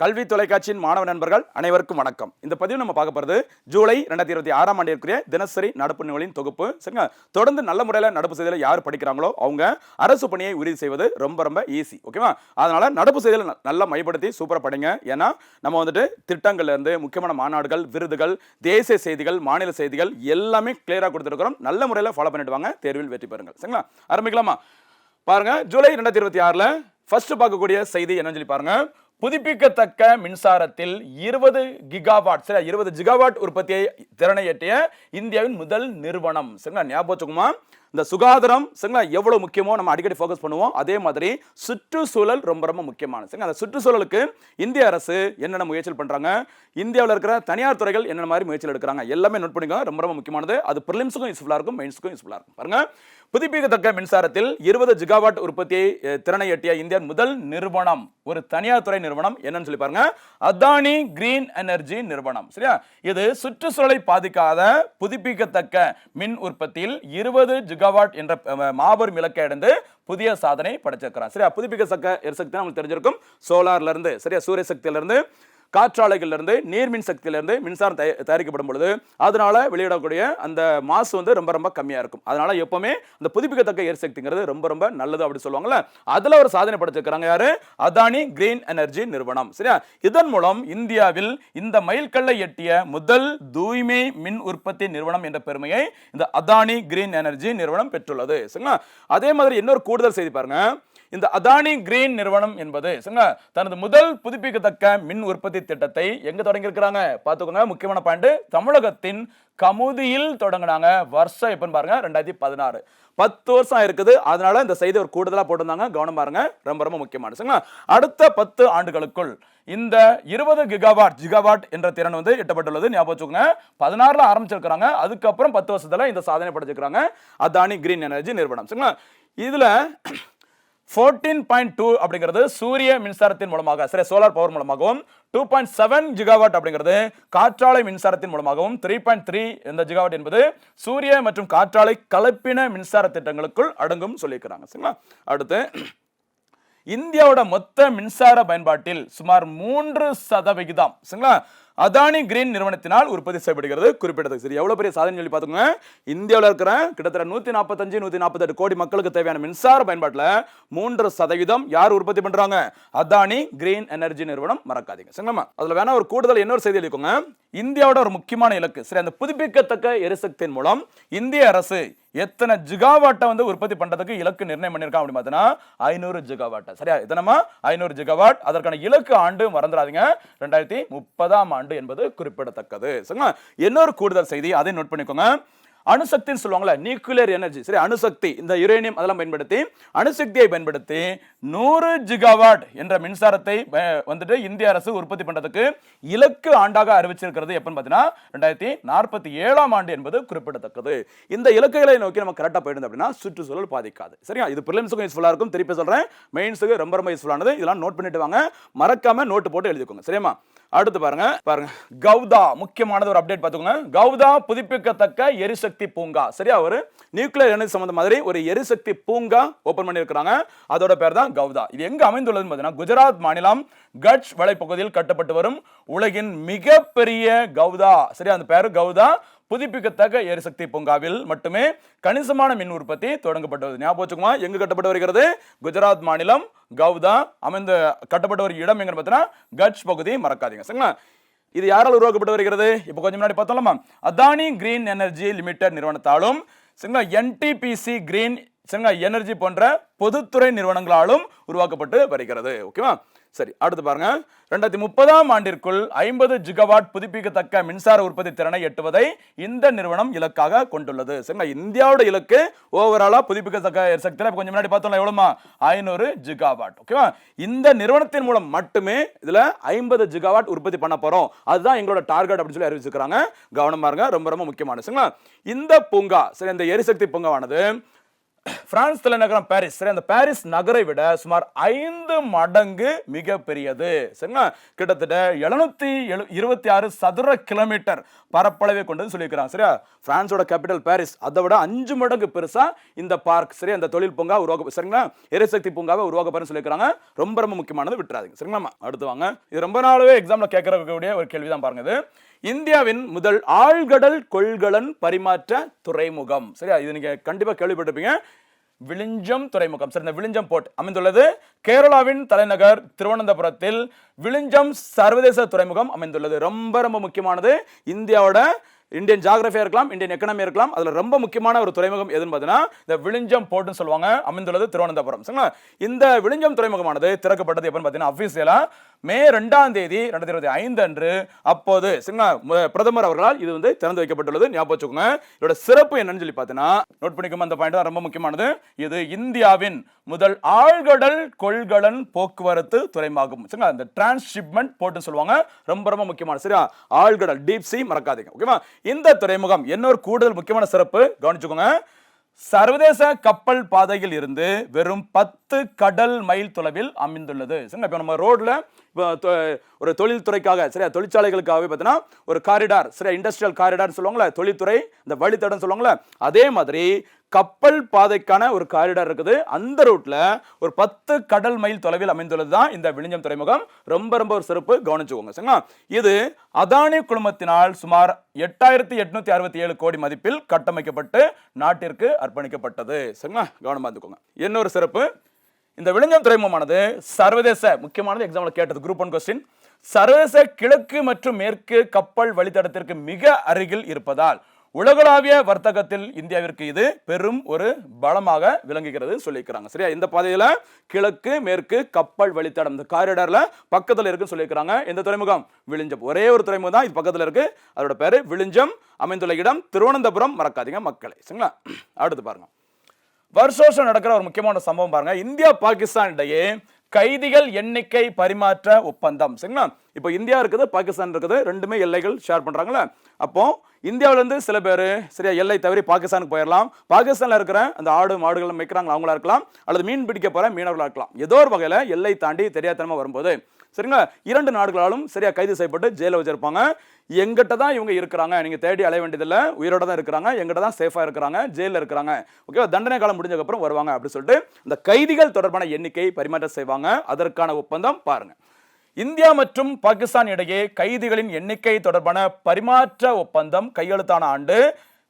கல்வி தொலைக்காட்சியின் மாணவ நண்பர்கள் அனைவருக்கும் வணக்கம். இந்த பதிவு நம்ம பார்க்க போறது ஜூலை 2026 ஆண்டிற்குரிய தினசரி நடப்பு நூலின் தொகுப்பு. சரிங்க, தொடர்ந்து நல்ல முறையில் நடப்பு செய்தியில் யார் படிக்கிறாங்களோ அவங்க அரசு பணியை உறுதி செய்வது ரொம்ப ரொம்ப ஈஸி. ஓகேவா? அதனால நடப்பு செய்தியில் நல்லா மையப்படுத்தி சூப்பராக படிங்க. ஏன்னா நம்ம வந்துட்டு திட்டங்கள்ல இருந்து முக்கியமான மாநாடுகள், விருதுகள், தேசிய செய்திகள், மாநில செய்திகள் எல்லாமே கிளியரா கொடுத்துருக்கிறோம். நல்ல முறையில் ஃபாலோ பண்ணிட்டு வாங்க, தேர்வில் வெற்றி பெறுங்கள். சரிங்களா, ஆரம்பிக்கலாமா? பாருங்க, ஜூலை 2026 ஃபர்ஸ்ட் பார்க்கக்கூடிய செய்தி என்னன்னு சொல்லி பாருங்க. புதுப்பிக்கத்தக்க மின்சாரத்தில் 20 கிகாவாட் 20 ஜிகாவாட் உற்பத்தியை திறனை எட்டிய இந்தியாவின் முதல் நிறுவனம். சரிங்களா, ஞாபகம் வச்சுக்குமா? இந்த சுகாதாரம் சரிங்களா எவ்வளவு முக்கியமோ நம்ம அடிக்கடி ஃபோக்கஸ் பண்ணுவோம். அதே மாதிரி சுற்றுச்சூழல் ரொம்ப ரொம்ப முக்கியமானது. சரிங்களா, அந்த சுற்றுச்சூழலுக்கு இந்திய அரசு என்னென்ன முயற்சிகள் பண்றாங்க, இந்தியாவில் இருக்கிற தனியார் துறைகள் என்னென்ன மாதிரி முயற்சிகள் எடுக்கிறாங்க, எல்லாமே நோட் பண்ணிக்கோங்க. ரொம்ப ரொம்ப முக்கியமானது. அது பிரிலிம்ஸுக்கும் யூஸ்ஃபுல்லா இருக்கும், மெயின்ஸுக்கும் யூஸ்ஃபுல்லா இருக்கும். பாருங்க, புதுப்பிக்கத்தக்க மின்சாரத்தில் 20 ஜிகாவாட் உற்பத்தியை திறனை எட்டிய இந்தியா முதல் நிறுவனம், ஒரு தனியார் துறை நிறுவனம். என்னன்னு சொல்லி பாருங்க, அதானி கிரீன் எனர்ஜி நிறுவனம். சரியா, இது சுற்றுச்சூழலை பாதிக்காத புதுப்பிக்கத்தக்க மின் உற்பத்தியில் 20 ஜிகாவாட் என்ற மாபெரும் இலக்கை அடைந்து புதிய சாதனை படைச்சிருக்கிறார். சரியா, புதுப்பிக்கத்தக்க எரிசக்தி நமக்கு தெரிஞ்சிருக்கும். சோலார்ல இருந்து, சரியா, சூரிய சக்தியில இருந்து, காற்றாலைகள்ல இருந்து, நீர்மின் சக்தியிலிருந்து மின்சாரம் தயாரிக்கப்படும் பொழுது அதனால வெளியிடக்கூடிய அந்த மாசு வந்து ரொம்ப ரொம்ப கம்மியா இருக்கும். அதனால எப்பவுமே இந்த புதுப்பிக்கத்தக்க எரிசக்திங்கிறது ரொம்ப ரொம்ப நல்லது அப்படி சொல்லுவாங்கல்ல. அதுல ஒரு சாதனை படைச்சிருக்காங்க. யாரு? அதானி கிரீன் எனர்ஜி நிறுவனம். சரியா, இதன் மூலம் இந்தியாவில் இந்த மைல்கல்லை எட்டிய முதல் தூய்மை மின் உற்பத்தி நிறுவனம் என்ற பெருமையை இந்த அதானி கிரீன் எனர்ஜி நிறுவனம் பெற்றுள்ளது. சரிங்களா, அதே மாதிரி இன்னொரு கூடுதல் செய்தி பாருங்க. இந்த அதானி கிரீன் நிறுவனம் என்பது தனது முதல் புதுப்பிக்கத்தக்க மின் உற்பத்தி திட்டத்தை எங்க தொடங்கி இருக்கிறாங்க பாத்துக்கோங்க. முக்கியமான பாயிண்ட், தமிழகத்தின் கமுதியில் தொடங்கினாங்க. வருஷம் எப்பன்னு பாருங்க, 2016. 10 வருஷம் இருக்குது. அதனால இந்த செய்தி ஒரு கூடுதலா போட்டிருந்தாங்க, கவனம் பாருங்க, ரொம்ப ரொம்ப முக்கியமானது. அடுத்த 10 ஆண்டுகளுக்குள் இந்த 20 ஜிகாவாட் என்ற திறன் வந்து எட்டப்பட்டுள்ளது. ஞாபகம் வச்சுக்கோங்க, 16ல ஆரம்பிச்சிருக்காங்க. அதுக்கப்புறம் 10 வருஷத்துல இந்த சாதனை படைச்சிருக்காங்க அதானி கிரீன் எனர்ஜி நிறுவனம். சரிங்களா, இதுல 14.2 அப்படிங்கிறது சூரிய மின்சாரத்தின் மூலமாக, சரி, சோலார் பவர் மூலமாகவும், 2.7 ஜிகாவாட் அப்படிங்கிறது காற்றாலை மின்சாரத்தின் மூலமாகவும், 3.3 இந்த ஜிகாவாட் என்பது சூரிய மற்றும் காற்றாலை கலப்பின மின்சார திட்டங்களுக்குள் அடங்கும் சொல்லியிருக்கிறாங்க. சரிங்களா, அடுத்து இந்தியாவோட மொத்த மின்சார பயன்பாட்டில் சுமார் 3% சரிங்களா அதானி கிரீன் நிறுவனத்தினால் உற்பத்தி செய்யப்படுகிறது குறிப்பிட்டது. சரி, எவ்வளவு பெரிய சாதனை சொல்லி பாத்துக்கோங்க. இந்தியாவில் இருக்கிற கிட்டத்தட்ட 145-148 கோடி மக்களுக்கு தேவையான மின்சார பயன்பாட்டில் 3% யார் உற்பத்தி பண்றாங்க? அதானி கிரீன் எனர்ஜி நிறுவனம். மறக்காதீங்க. சரிங்களா, அதுல வேணா ஒரு கூடுதல் இன்னொரு செய்தி எழுதிக்கோங்க. இந்தியாவோட ஒரு முக்கியமான இலக்கு, சரி, அந்த புதுப்பிக்கத்தக்க எரிசக்தியின் மூலம் இந்திய அரசு எத்தனை ஜிகாவாட்டை வந்து உற்பத்தி பண்றதுக்கு இலக்கு நிர்ணயம் பண்ணிருக்காங்க அப்படின்னு பார்த்தீங்கன்னா 500 ஜிகாவாட். சரியா, எத்தனைமா? 500 ஜிகாவாட். அதற்கான இலக்கு ஆண்டு மறந்துடாதீங்க, 2030 ஆண்டு என்பது குறிப்பிடத்தக்கது. சரிங்களா, இன்னொரு கூடுதல் செய்தி, அதை நோட் பண்ணிக்கோங்க. அணுசக்தின்னு சொல்லுவாங்கல்ல, நியூக்ளியர் எனர்ஜி, சரி, அணுசக்தி, இந்த யுரேனியம் அதெல்லாம் பயன்படுத்தி அணுசக்தியை பயன்படுத்தி 100 ஜிகாவாட் என்ற மின்சாரத்தை வந்துட்டு இந்திய அரசு உற்பத்தி பண்றதுக்கு இலக்கு ஆண்டாக அறிவிச்சிருக்கிறது. எப்பன்னு பார்த்தீங்கன்னா 2047 ஆண்டு என்பது குறிப்பிடத்தக்கது. இந்த இலக்குகளை நோக்கி நம்ம கரெக்டா போயிட்டு அப்படின்னா சுற்றுச்சூழல் பாதிக்காது. சரியா, இது பிரிலிம்ஸுக்கும் யூஸ்ஃபுல்லா இருக்கும். திருப்பி சொல்றேன், மெயின்ஸுக்கு ரொம்ப ரொம்ப யூஸ்ஃபுல்லானது. இதெல்லாம் நோட் பண்ணிட்டு வாங்க, மறக்காம நோட்டு போட்டு எழுதிக்கோங்க. சரியா, அடுத்து பாருங்க, கவுதா முக்கியமானது ஒரு அப்டேட் பார்த்துக்கோங்க. கவுதா புதுப்பிக்கத்தக்க எரிசக்தி பூங்கா. சரியா, ஒரு நியூக்ளியர் எனர்ஜி சம்பந்த மாதிரி ஒரு எரிசக்தி பூங்கா ஓபன் பண்ணி இருக்காங்க. அதோட பேர் தான் கவுதா. இது எங்க அமைந்துள்ளதுன்னு பார்த்தீங்கன்னா குஜராத் மாநிலம் கட்ச் வலைப்பகுதியில் கட்டப்பட்டு வரும் உலகின் மிகப்பெரிய கவுதா, சரியா, அந்த பேரு கவுதா புதுப்பிக்கத்தக்க எரிசக்தி பூங்காவில் மட்டுமே கணிசமான மின் உற்பத்தி தொடங்கப்பட்டது. ஞாபகம் வச்சுக்கோமா, எங்க கட்டப்பட்டு வருகிறது? குஜராத் மாநிலம் கவுதா அமைந்த கட்டப்பட்ட ஒரு இடம் எங்கன்னு பார்த்தீங்கன்னா கட்ச் பகுதி. மறக்காதீங்க. சரிங்களா, இது யாரால் உருவாக்கப்பட்டு வருகிறது? இப்போ கொஞ்சம் முன்னாடி பார்த்தோம்லமா, அதானி கிரீன் எனர்ஜி லிமிடெட் நிறுவனத்தாலும், சரிங்களா, என்டிபிசி கிரீன், சரிங்களா, எனர்ஜி போன்ற பொதுத்துறை நிறுவனங்களாலும் உருவாக்கப்பட்டு வருகிறது. ஓகேவா, சரி, அடுத்து பாருங்க. 2030 ஆண்டிற்குள் 50 ஜிகாவாட் புதுப்பிக்கத்தக்க மின்சார உற்பத்தி திறனை எட்டுவதை இந்த நிறுவனம் இலக்காக கொண்டுள்ளது. சரிங்களா, இந்தியாவோட இலக்கு ஓவராலா புதுப்பிக்கத்தக்க எரிசக்தியில கொஞ்சம் முன்னாடி பார்த்தோம்ல, எவ்வளவுமா? 500 ஜிகாவாட். ஓகேவா, இந்த நிறுவனத்தின் மூலம் மட்டுமே இதுல 50 ஜிகாவாட் உற்பத்தி பண்ண போறோம். அதுதான் எங்களோட டார்கெட் அப்படின்னு சொல்லி அறிவிச்சிருக்காங்க. கவனமா இருங்க, ரொம்ப ரொம்ப முக்கியமானது. சரிங்களா, இந்த பூங்கா, சரி, இந்த எரிசக்தி பூங்காவானது பிரான்ஸ் தலைநகரம் பாரிஸ். சரி, அந்த பாரிஸ் நகரை விட சுமார் 5 மடங்கு மிக பெரியது. சரிங்களா, கிட்டத்தட்ட 726 சதுர கிலோமீட்டர் பரப்பளவை கொண்டது சொல்லியிருக்கிறாங்க. சரியா, பிரான்ஸோட கேபிட்டல் பாரிஸ், அதை விட 5 மடங்கு பெருசா இந்த பார்க், சரி, அந்த தொழில் பூங்கா உருவாக்க, சரிங்களா, எரிசக்தி பூங்காவை உருவாக்க போறேன்னு சொல்லியிருக்காங்க. ரொம்ப ரொம்ப முக்கியமானது, விட்டுறாதீங்க. சரிங்களா, அடுத்து வாங்க. இது ரொம்ப நாளாவே எக்ஸாம்ல கேட்கறக்கூடிய ஒரு கேள்விதான் பாருங்க. இது இந்தியாவின் முதல் ஆழ்கடல் கொள்கலன் பரிமாற்ற துறைமுகம். சரியா, இது நீங்க கண்டிப்பா கேள்விப்பட்டிருப்பீங்க. விழிஞ்சம் துறைமுகம். சரி, இந்த விழிஞ்சம் போர்ட் அமைந்துள்ளது கேரளாவின் தலைநகர் திருவனந்தபுரத்தில். விழிஞ்சம் சர்வதேச துறைமுகம் அமைந்துள்ளது. ரொம்ப ரொம்ப முக்கியமானது. இந்தியாவோட இந்தியன் ஜியோகிராஃபியா இருக்கலாம், இந்தியன் எக்கனாமி இருக்கலாம், அதுல ரொம்ப முக்கியமான ஒரு துறைமுகம் எதுன்னு பார்த்தீங்கன்னா இந்த விழிஞ்சம் போர்ட்னு சொல்லுவாங்க. அமைந்துள்ளது திருவனந்தபுரம். சரிங்களா, இந்த விழிஞ்சம் துறைமுகமானது திறக்கப்பட்டது எப்பன்னு பார்த்தீங்கன்னா அபிஷியலா மே 2ஆம் தேதி 2025 அன்று. அப்போது பிரதமர் அவர்களால் இது வந்து திறந்து வைக்கப்பட்டுள்ளது. ஞாபகம் வச்சுக்கோங்க. இதோட சிறப்பு என்னன்னு சொல்லி பார்த்தீங்கன்னா நோட் பண்ணிக்கோங்க, அந்த பாயிண்ட் தான் ரொம்ப முக்கியமானது. இது இந்தியாவின் முதல் ஆழ்கடல் கொள்கலன் போக்குவரத்து துறைமுகம். சரிங்களா, இந்த டிரான்ஸ்ஷிப்மெண்ட் போர்ட்னு சொல்லுவாங்க. ரொம்ப ரொம்ப முக்கியமான, சரியா, ஆழ்கடல் டீப் சி மறக்காதீங்க. ஓகேவா, இந்த துறைமுகம் இன்னொரு கூடுதல் முக்கியமான சிறப்பு கவனிச்சுக்கோங்க. சர்வதேச கப்பல் பாதையில் இருந்து வெறும் 10 கடல் மைல் தொலைவில் அமைந்துள்ளது. இப்ப நம்ம ரோட்ல ஒரு தொழில்துறைக்காக, சரியா, தொழிற்சாலைகளுக்காகவே பார்த்தீங்கன்னா ஒரு காரிடார், சரியா, இண்டஸ்ட்ரியல் காரிடார் சொல்லுவாங்களே, தொழில்துறை இந்த வழித்தடம் சொல்லுவாங்களே, அதே மாதிரி கப்பல் பாதைக்கான ஒரு காரிடார் இருக்குது. அந்த ரூட்ல ஒரு 10 கடல் மைல் தொலைவில் அமைந்துள்ளது தான் இந்த விழிஞ்சம் துறைமுகம். ரொம்ப ரொம்ப ஒரு சிறப்பு, கவனிச்சுக்கோங்க. சரிங்களா, இது அதானி குழுமத்தினால் சுமார் 8867 கோடி மதிப்பில் கட்டமைக்கப்பட்டு நாட்டிற்கு அர்ப்பணிக்கப்பட்டது. சரிங்களா, கவனமா இருந்துக்கோங்க. இன்னொரு சிறப்பு, இந்த விழிஞ்சம் துறைமுகமானது சர்வதேச, முக்கியமானது எக்ஸாம்ல கேட்டது குரூப் 1 கொஸ்டின், சர்வதேச கிழக்கு மற்றும் மேற்கு கப்பல் வழித்தடத்திற்கு மிக அருகில் இருப்பதால் உலகளாவிய வர்த்தகத்தில் இந்தியாவிற்கு இது பெரும் ஒரு பலமாக விளங்குகிறது சொல்லியிருக்கிறாங்க. சரியா, இந்த பாதையில கிழக்கு மேற்கு கப்பல் வழித்தடம் இந்த காரிடார்ல பக்கத்துல இருக்கு சொல்லியிருக்கிறாங்க. இந்த துறைமுகம் விழிஞ்சம், ஒரே ஒரு துறைமுகம் தான் இது பக்கத்துல இருக்கு. அதோட பேரு விழிஞ்சம். அமைந்துள்ள இடம் திருவனந்தபுரம், மறக்காதீங்க மக்களே. சரிங்களா, அடுத்து பாருங்க. வருஷம் நடக்கிற ஒரு முக்கியமான சம்பவம் பாருங்க. இந்தியா பாகிஸ்தான் இடையே கைதிகள் எண்ணிக்கை பரிமாற்ற ஒப்பந்தம். சரிங்களா, இப்போ இந்தியா இருக்குது, பாகிஸ்தான் இருக்குது, ரெண்டுமே எல்லைகள் ஷேர் பண்றாங்களே. அப்போ இந்தியாவில இருந்து சில பேர், சரியா, எல்லை தவறி பாகிஸ்தானுக்கு போயிடலாம். பாகிஸ்தான்ல இருக்கிற அந்த ஆடு மாடுகள் மேய்க்கிறாங்களா அவங்களா இருக்கலாம், அல்லது மீன் பிடிக்க போற மீனவர்களா இருக்கலாம். ஏதோ ஒரு வகையில எல்லை தாண்டி தெரியாதனமா வரும்போது, சரிங்களா, 2 நாடுகளாலும் சரியா கைது செய்யப்பட்டு ஜெயில வச்சிருப்பாங்க. எங்கிட்ட தான் இவங்க இருக்கிறாங்க, நீங்க தேடி அலைய வேண்டியதில்லை, உயிரோட தான் இருக்கிறாங்க, எங்கிட்ட தான் சேஃபா இருக்கிறாங்க, ஜெயில இருக்கிறாங்க, ஓகேவா, தண்டனை காலம் முடிஞ்சதுக்கு அப்புறம் வருவாங்க அப்படின்னு சொல்லிட்டு இந்த கைதிகள் தொடர்பான எண்ணிக்கை பரிமாற்றம் செய்வாங்க. அதற்கான ஒப்பந்தம் பாருங்க. இந்தியா மற்றும் பாகிஸ்தான் இடையே கைதிகளின் எண்ணிக்கை தொடர்பான பரிமாற்ற ஒப்பந்தம் கையெழுத்தான ஆண்டு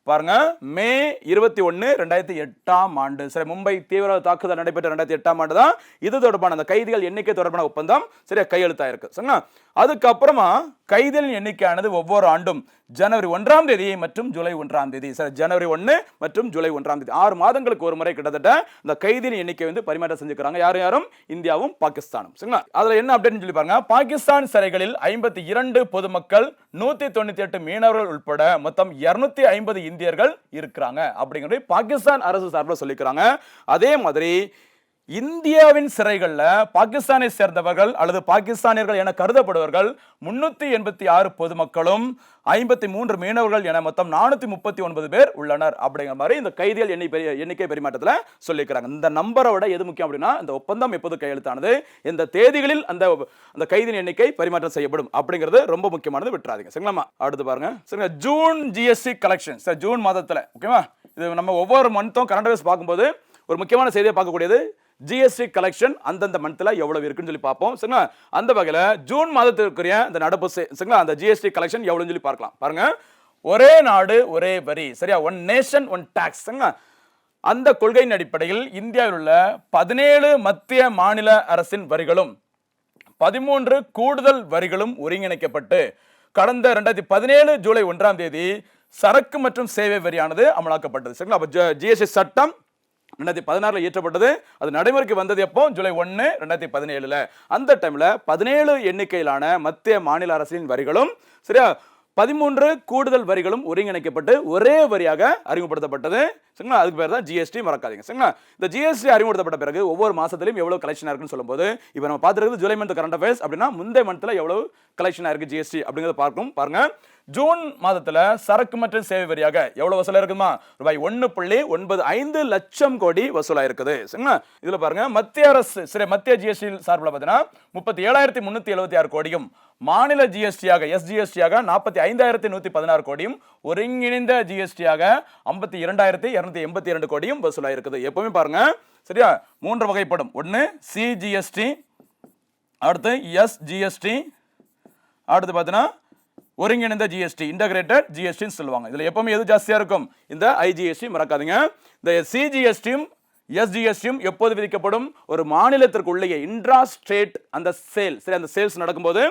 பாருங்க மே 21, 2008ஆம் ஆண்டு. சரி, மும்பை தீவிரவாத தாக்குதல் நடைபெற்ற 2008ஆம் ஆண்டு தான் இது தொடர்பான அந்த கைதிகள் எண்ணிக்கை தொடர்பான ஒப்பந்தம் சரியா கையெழுத்தாயிருக்கு. சரிங்களா, அதுக்கப்புறமா கைதிகளின் எண்ணிக்கையானது ஒவ்வொரு ஆண்டும் ஜனவரி 1ஆம் தேதி மற்றும் ஜூலை 1ஆம் தேதி, சரி, ஜனவரி 1 மற்றும் ஜூலை 1ஆம் தேதி 6 மாதங்களுக்கு ஒரு முறை கிட்டத்தட்ட இந்த கைதிகளின் எண்ணிக்கை வந்து பரிமாற்றம் செஞ்சுக்கிறாங்க. யாரும் இந்தியாவும் பாகிஸ்தானும். சரிங்களா, அதுல என்ன அப்டேட் சொல்லி பாருங்க. பாகிஸ்தான் சிறைகளில் 52 பொதுமக்கள், 198 மீனவர்கள் உட்பட மொத்தம் 250 இந்தியர்கள் இருக்கிறாங்க அப்படிங்கிறது பாகிஸ்தான் அரசு சார்பில் சொல்லிக்கிறாங்க. அதே மாதிரி இந்தியாவின் சிறைகள்ல பாகிஸ்தானை சேர்ந்தவர்கள் அல்லது பாகிஸ்தானியர்கள் என கருதப்படுவர்கள் 386 பொதுமக்களும் 53 மீனவர்கள் என மொத்தம் 439 பேர் உள்ளனர் அப்படிங்கிற மாதிரி இந்த கைதிகள் எண்ணிக்கை பரிமாற்றத்தில் சொல்லிக்கிறாங்க. இந்த நம்பரோட எது முக்கியம் அப்படின்னா இந்த ஒப்பந்தம் எப்போது கையெழுத்தானது, இந்த தேதிகளில் அந்த கைதியின் எண்ணிக்கை பரிமாற்றம் செய்யப்படும் அப்படிங்கிறது ரொம்ப முக்கியமானது, விட்டுறாதீங்க. சரிங்களா, அடுத்து பாருங்க. சரிங்க, ஜூன் ஜிஎஸ்டி கலெக்ஷன். சரி, ஜூன் மாதத்துல ஓகேவா, இது நம்ம ஒவ்வொரு மந்த்தும் கரண்ட் அஃபேர்ஸ் பார்க்கும்போது ஒரு முக்கியமான செய்தியை பார்க்கக்கூடியது ஜிஎஸ்டி கலெக்ஷன் அந்தந்த மந்த்ல எவ்வளவு இருக்குன்னு சொல்லி பார்ப்போம். சரிங்களா, அந்த வகையில ஜூன் மாதத்திற்குரிய இந்த நடப்பு சரிங்களா அந்த ஜிஎஸ்டி கலெக்ஷன் எவ்வளவுன்னு சொல்லி பார்க்கலாம். பாருங்க, ஒரே நாடு ஒரே வரி, சரியா, ஒன் நேஷன் ஒன் டாக்ஸ். சரிங்களா, அந்த கொள்கையின் அடிப்படையில் இந்தியாவில் உள்ள 17 மத்திய மாநில அரசின் வரிகளும் 13 கூடுதல் வரிகளும் ஒருங்கிணைக்கப்பட்டு கடந்த 2017 ஜூலை 1ஆம் தேதி சரக்கு மற்றும் சேவை வரியானது அமலாக்கப்பட்டது. சரிங்களா, அப்ப ஜிஎஸ்டி சட்டம் 2016 இயற்றப்பட்டது. அது நடைமுறைக்கு வந்தது எப்போ? ஜூலை 1, 2017. அந்த டைம்ல 17 எண்ணிக்கையிலான மத்திய மாநில அரசின் வரிகளும் சரியா 13 கூடுதல் வரிகளும் ஒருங்கிணைக்கப்பட்டு ஒரே வரியாக அறிமுகப்படுத்தப்பட்டது. சரிங்களா? அதுக்கு பேர் தான் ஜிஎஸ்டி, மறக்காதீங்க. சரிங்களா? இந்த ஜிஎஸ்டி அறிமுகப்படுத்தப்பட்ட பிறகு ஒவ்வொரு மாசத்திலும் எவ்வளவு கலெக்ஷன் இருக்குன்னு சொல்லும்போது இப்போ நம்ம பார்த்துருக்கிறது ஜூலை மந்த் கரண்ட் அஃபேர்ஸ். அப்படின்னா முந்தைய மந்த்ல எவ்வளவு கலெக்ஷன் இருக்கு ஜிஎஸ்டி அப்படிங்கறத பார்க்கும். பாருங்க, ஜூன் மாதத்துல சரக்கு மற்றும் சேவை வரியாக எவ்வளவு வசூலா இருக்குமா? ரூபாய் 1.95 லட்சம் கோடி வசூலா இருக்குது. சரிங்களா? இதுல பாருங்க, மத்திய அரசு மத்திய ஜிஎஸ்டி சார்பில் பார்த்தீங்கன்னா 37,376 கோடியும், மாநில ஜிஎஸ்டியாக எஸ்ஜிஎஸ்டியாக 45,116 கோடியும், ஒருங்கிணைந்த ஜிஎஸ்டியாக 52,282 கோடியும் வசூலா இருக்குது. எப்பவுமே பாருங்க, சரியா, 3 வகைப்படும். ஒன்னு சிஜிஎஸ்டி, அடுத்து எஸ்ஜிஎஸ்டி, அடுத்து பார்த்தீங்கன்னா ஒருங்கிணைந்த ஜிஎஸ்டி, இன்டகிரேட்டட் ஜிஎஸ்டின்னு சொல்லுவாங்க. இதுல எப்பவுமே எது ஜாஸ்தியா இருக்கும்? இந்த ஐஜிஎஸ்டி, மறக்காதீங்க. இந்த சிஜிஎஸ்டியும் எஸ்ஜிஎஸ்டியும் எப்போது விதிக்கப்படும்? ஒரு மாநிலத்திற்குள்ளேயே இன்ட்ரா ஸ்டேட் அந்த சேல், சரி, அந்த சேல்ஸ் நடக்கும்போது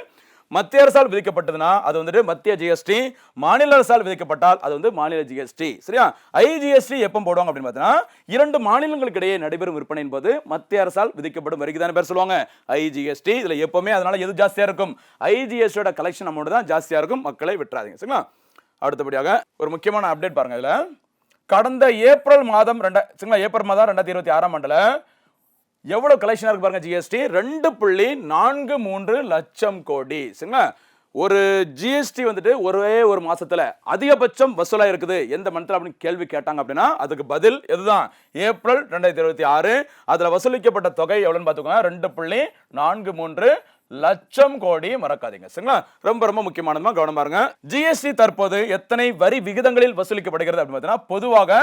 மத்திய அரசால் விதிக்கப்பட்டதுன்னா அது வந்துட்டு மத்திய ஜிஎஸ்டி, மாநில அரசால் விதிக்கப்பட்டால் அது வந்து மாநில ஜிஎஸ்டி. சரியா? ஐஜிஎஸ்டி எப்போ போடுவாங்க அப்படின்னு பார்த்தீங்கன்னா 2 மாநிலங்களுக்கு இடையே நடைபெறும் விற்பனை என்பது மத்திய அரசால் விதிக்கப்படும் வரிக்கு தானே பேர் சொல்லுவாங்க ஐஜிஎஸ்டி. இதுல எப்பவுமே அதனால எது ஜாஸ்தியா இருக்கும்? ஐஜிஎஸ்டியோட கலெக்ஷன் அமௌண்ட் தான் ஜாஸ்தியா இருக்கும். மக்களை விட்டுறாதீங்க. சரிங்களா? அடுத்தபடியாக ஒரு முக்கியமான அப்டேட் பாருங்க. இதுல கடந்த ஏப்ரல் மாதம் 2026ஆம் ஆண்டுல எவ்வளவு கலெக்ஷன் இருக்கு பாருங்க ஜிஎஸ்டி? 2.43 லட்சம் கோடி. சரிங்களா? ஒரு ஜிஎஸ்டி வந்துட்டு ஒரே ஒரு மாசத்துல அதிகபட்சம் வசூலா இருக்குது எந்த மந்த்ல அப்படின்னு கேள்வி கேட்டாங்க அப்படின்னா அதுக்கு பதில் எதுதான்? ஏப்ரல் 2026. அதுல வசூலிக்கப்பட்ட தொகை எவ்வளவுன்னு பாத்துக்கோங்க, 2.43 லட்சம் கோடி. மறக்காதீங்க. சரிங்களா? ரொம்ப ரொம்ப முக்கியமானதுமா கவனம் பாருங்க. ஜிஎஸ்டி தற்போது எத்தனை வரி விகிதங்களில் வசூலிக்கப்படுகிறது அப்படின்னு பார்த்தீங்கன்னா பொதுவாக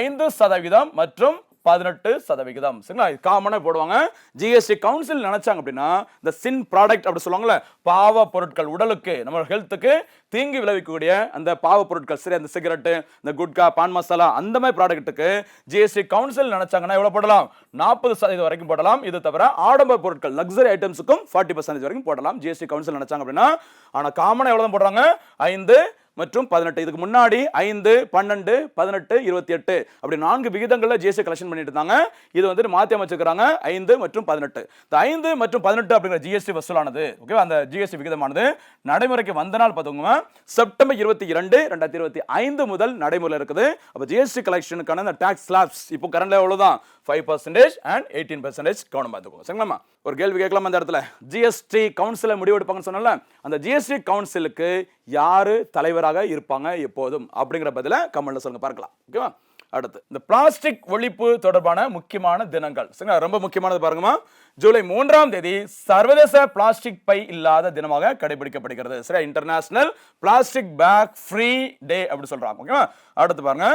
5% மற்றும் 18%. சரிங்களா? காமனா போடுவாங்க. ஜிஎஸ்டி கவுன்சில் நினைச்சாங்க அப்படின்னா இந்த சின் ப்ராடக்ட் அப்படி சொல்லுவாங்கல்ல, பாவ பொருட்கள், உடலுக்கு நம்ம ஹெல்த்துக்கு தீங்கு விளைவிக்கக்கூடிய அந்த பாவ பொருட்கள், சரி, அந்த சிகரெட், இந்த குட்கா, பான் மசாலா, அந்த மாதிரி ப்ராடக்ட்டுக்கு ஜிஎஸ்டி கவுன்சில் நினைச்சாங்கன்னா எவ்வளவு போடலாம்? 40% வரைக்கும் போடலாம். இது தவிர ஆடம்பர பொருட்கள், லக்ஸரி ஐட்டம்ஸுக்கும் 40% வரைக்கும் போடலாம் ஜிஎஸ்டி கவுன்சில் நினைச்சாங்க அப்படின்னா. ஆனா காமனா எவ்வளவு போடுறாங்க? 5 மற்றும் 18. இதுக்கு முன்னாடி 5, 12, 18, 28 அப்படி 4 விகிதங்கள்ல ஜிஎஸ்டி கலெக்ஷன் பண்ணிட்டு இருந்தாங்க. இது வந்து மாத்தி அமைச்சிருக்காங்க 5 மற்றும் 18. இந்த 5 மற்றும் 18 அப்படிங்கிற ஜிஎஸ்டி வசூலானது, ஓகே, அந்த ஜிஎஸ்டி விகிதமானது நடைமுறைக்கு வந்த நாள் பார்த்துக்கோங்க செப்டம்பர் 22, 2025 முதல் நடைமுறையில் இருக்குது. அப்ப ஜிஎஸ்டி கலெக்ஷனுக்கான அந்த டாக்ஸ் ஸ்லாப்ஸ் இப்போ கரண்ட்ல எவ்வளவுதான்? 5% and 18%. கவனம் பார்த்துக்கோங்க. சரிங்களா? ஒரு கேள்வி கேட்கலாம் அந்த இடத்துல. ஜிஎஸ்டி கவுன்சிலை முடிவெடுப்பாங்கன்னு சொன்னால அந்த ஜிஎஸ்டி கவுன்சிலுக்கு யாரு தலைவராக இருப்பாங்க எப்போதும் அப்படிங்கிற பதில கமெண்ட்ல சொல்லுங்க, பார்க்கலாம். ஓகேவா? அடுத்து இந்த பிளாஸ்டிக் ஒழிப்பு தொடர்பான முக்கியமான தினங்கள். சரிங்களா? ரொம்ப முக்கியமானது பாருங்கம்மா. ஜூலை 3ஆம் தேதி சர்வதேச பிளாஸ்டிக் பை இல்லாத தினமாக கடைபிடிக்கப்படுகிறது. சரி, international plastic bag free day அப்படி சொல்றாங்க. ஓகேவா? அடுத்து பாருங்க,